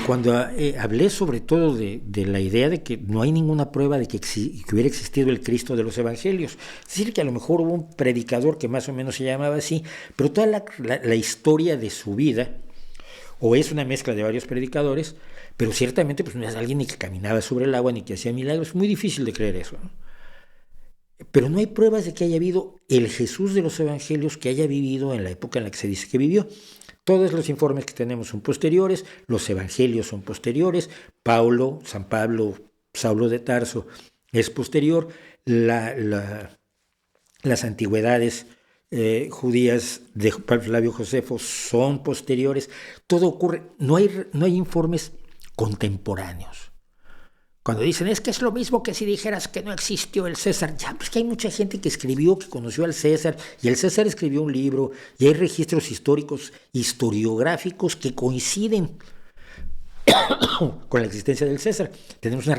Cuando hablé sobre todo de la idea de que no hay ninguna prueba de que hubiera existido el Cristo de los Evangelios, es decir, que a lo mejor hubo un predicador que más o menos se llamaba así, pero toda la historia de su vida, o es una mezcla de varios predicadores, pero ciertamente pues no es alguien ni que caminaba sobre el agua ni que hacía milagros, es muy difícil de creer eso, ¿no? Pero no hay pruebas de que haya habido el Jesús de los Evangelios que haya vivido en la época en la que se dice que vivió. Todos los informes que tenemos son posteriores, los evangelios son posteriores, San Pablo, Saulo de Tarso es posterior, las antigüedades judías de Flavio Josefo son posteriores, todo ocurre, no hay informes contemporáneos. Cuando dicen, es que es lo mismo que si dijeras que no existió el César. Ya, pues que hay mucha gente que escribió, que conoció al César, y el César escribió un libro, y hay registros históricos, historiográficos que coinciden con la existencia del César. Tenemos una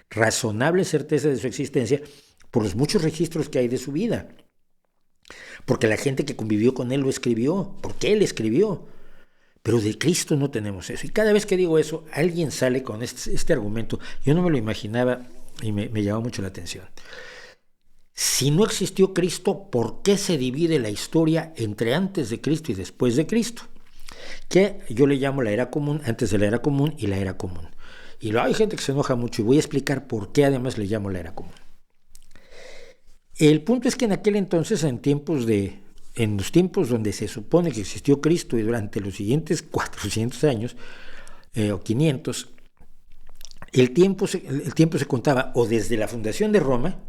razonable certeza de su existencia por los muchos registros que hay de su vida. Porque la gente que convivió con él lo escribió, porque él escribió. Pero de Cristo no tenemos eso. Y cada vez que digo eso, alguien sale con este argumento. Yo no me lo imaginaba y me llamó mucho la atención. Si no existió Cristo, ¿por qué se divide la historia entre antes de Cristo y después de Cristo? Que yo le llamo la era común, antes de la era común y la era común. Y hay gente que se enoja mucho y voy a explicar por qué además le llamo la era común. El punto es que en aquel entonces, en los tiempos donde se supone que existió Cristo y durante los siguientes 400 años o 500, el tiempo se contaba o desde la fundación de Roma,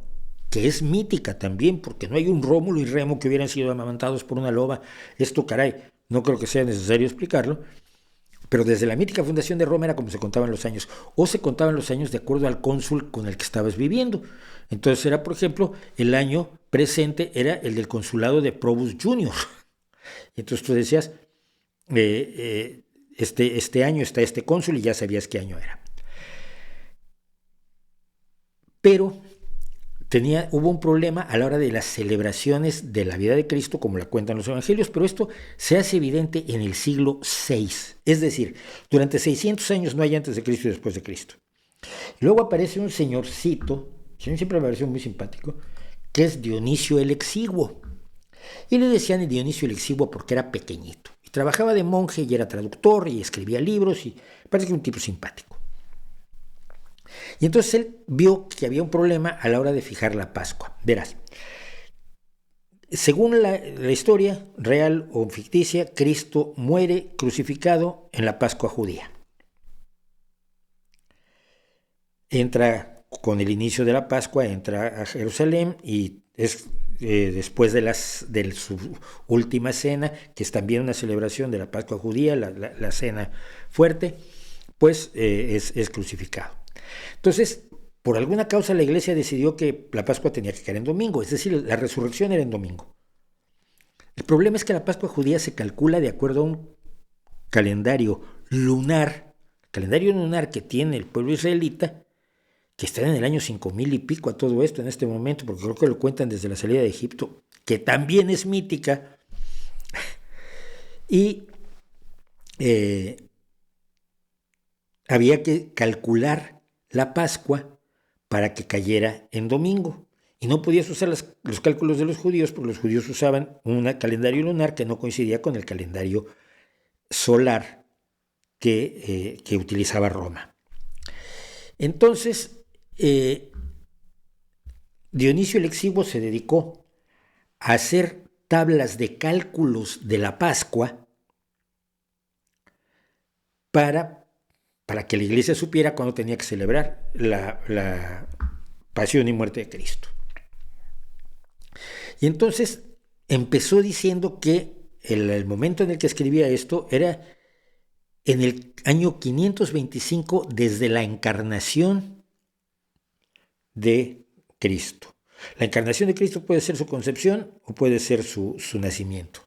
que es mítica también, porque no hay un Rómulo y Remo que hubieran sido amamantados por una loba. Esto, caray, no creo que sea necesario explicarlo, pero desde la mítica fundación de Roma era como se contaban los años, o se contaban los años de acuerdo al cónsul con el que estabas viviendo. Entonces era, por ejemplo, el año presente era el del consulado de Probus Junior. Entonces tú decías, este año está este cónsul y ya sabías qué año era. Pero hubo un problema a la hora de las celebraciones de la vida de Cristo, como la cuentan los evangelios, pero esto se hace evidente en el siglo VI. Es decir, durante 600 años no hay antes de Cristo y después de Cristo. Luego aparece un señorcito, siempre me pareció muy simpático, que es Dionisio el Exiguo. Y le decían Dionisio el Exiguo porque era pequeñito. Y trabajaba de monje y era traductor y escribía libros y parece que era un tipo simpático. Y entonces él vio que había un problema a la hora de fijar la Pascua. Verás, según la historia real o ficticia, Cristo muere crucificado en la Pascua judía. Entra con el inicio de la Pascua, entra a Jerusalén y es después de su última cena, que es también una celebración de la Pascua judía, la cena fuerte, pues es crucificado. Entonces, por alguna causa la iglesia decidió que la Pascua tenía que caer en domingo, es decir, la resurrección era en domingo. El problema es que la Pascua judía se calcula de acuerdo a un calendario lunar que tiene el pueblo israelita, que está en el año 5000 y pico a todo esto en este momento, porque creo que lo cuentan desde la salida de Egipto, que también es mítica, y había que calcular la Pascua para que cayera en domingo. Y no podías usar los cálculos de los judíos, porque los judíos usaban un calendario lunar que no coincidía con el calendario solar que utilizaba Roma. Entonces, Dionisio el Exiguo se dedicó a hacer tablas de cálculos de la Pascua para que la iglesia supiera cuándo tenía que celebrar la pasión y muerte de Cristo. Y entonces empezó diciendo que el momento en el que escribía esto era en el año 525 desde la encarnación de Cristo. La encarnación de Cristo puede ser su concepción o puede ser su nacimiento.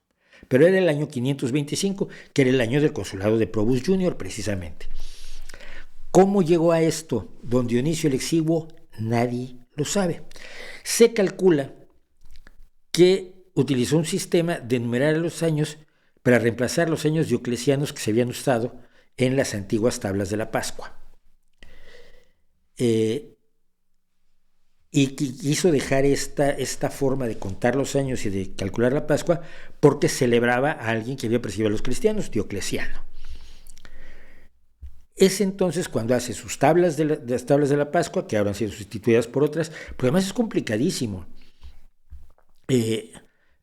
Pero era el año 525, que era el año del consulado de Probus Junior, precisamente. ¿Cómo llegó a esto don Dionisio el Exiguo? Nadie lo sabe. Se calcula que utilizó un sistema de numerar los años para reemplazar los años dioclecianos que se habían usado en las antiguas tablas de la Pascua. Y quiso dejar esta forma de contar los años y de calcular la Pascua porque celebraba a alguien que había perseguido a los cristianos, Diocleciano. Es entonces cuando hace sus tablas las tablas de la Pascua, que ahora han sido sustituidas por otras, pero además es complicadísimo.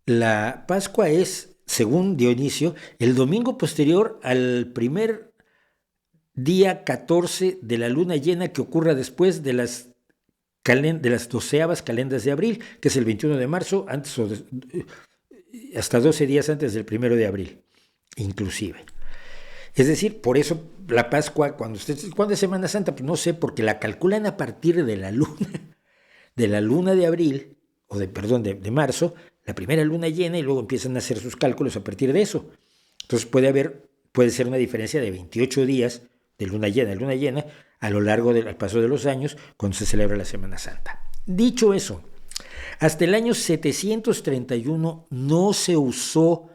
La Pascua es, según Dionisio, el domingo posterior al primer día 14 de la luna llena que ocurra después de las 12avas calendas de abril, que es el 21 de marzo, hasta 12 días antes del 1 de abril, inclusive. Es decir, por eso la Pascua, ¿cuándo es Semana Santa? Pues no sé, porque la calculan a partir de la luna de abril, de marzo, la primera luna llena, y luego empiezan a hacer sus cálculos a partir de eso. Entonces puede ser una diferencia de 28 días de luna llena, a lo largo al paso de los años, cuando se celebra la Semana Santa. Dicho eso, hasta el año 731 no se usó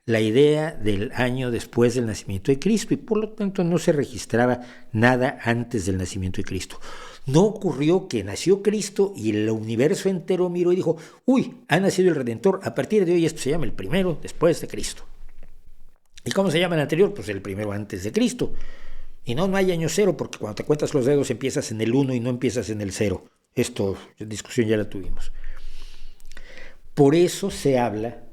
la idea del año después del nacimiento de Cristo, y por lo tanto no se registraba nada antes del nacimiento de Cristo. No ocurrió que nació Cristo y el universo entero miró y dijo, uy, ha nacido el Redentor, a partir de hoy esto se llama el primero después de Cristo. ¿Y cómo se llama el anterior? Pues el primero antes de Cristo. Y no hay año cero, porque cuando te cuentas los dedos empiezas en el 1 y no empiezas en el 0. Esto, discusión ya la tuvimos. Por eso se habla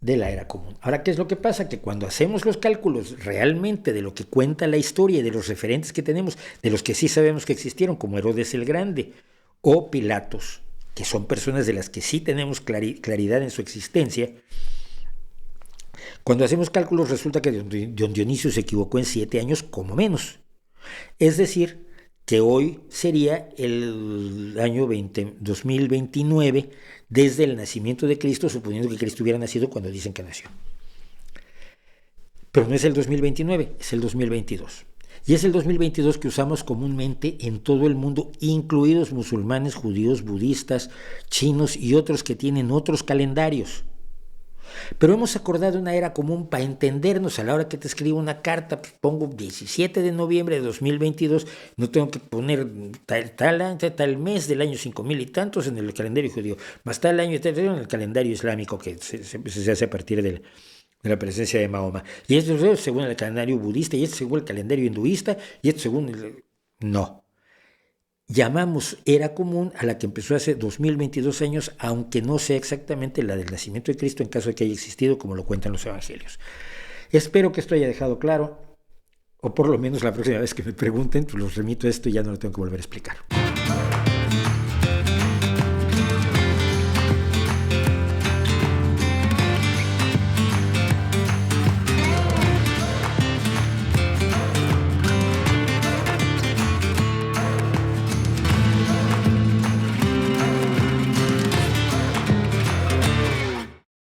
de la era común. Ahora, ¿qué es lo que pasa? Que cuando hacemos los cálculos realmente de lo que cuenta la historia y de los referentes que tenemos, de los que sí sabemos que existieron, como Herodes el Grande o Pilatos, que son personas de las que sí tenemos claridad en su existencia, cuando hacemos cálculos resulta que don Dionisio se equivocó en 7 años como menos. Es decir, que hoy sería el año 2029 desde el nacimiento de Cristo, suponiendo que Cristo hubiera nacido cuando dicen que nació. Pero no es el 2029, es el 2022. Y es el 2022 que usamos comúnmente en todo el mundo, incluidos musulmanes, judíos, budistas, chinos y otros que tienen otros calendarios. Pero hemos acordado una era común para entendernos. A la hora que te escribo una carta, pues pongo 17 de noviembre de 2022, no tengo que poner tal mes del año 5000 y tantos en el calendario judío, más tal año en el calendario islámico que se hace a partir de la presencia de Mahoma. Y esto es según el calendario budista, y esto según el calendario hinduista, y esto según No. Llamamos era común a la que empezó hace 2022 años, aunque no sea exactamente la del nacimiento de Cristo en caso de que haya existido, como lo cuentan los evangelios. Espero que esto haya dejado claro, o por lo menos la próxima vez que me pregunten, pues los remito a esto y ya no lo tengo que volver a explicar.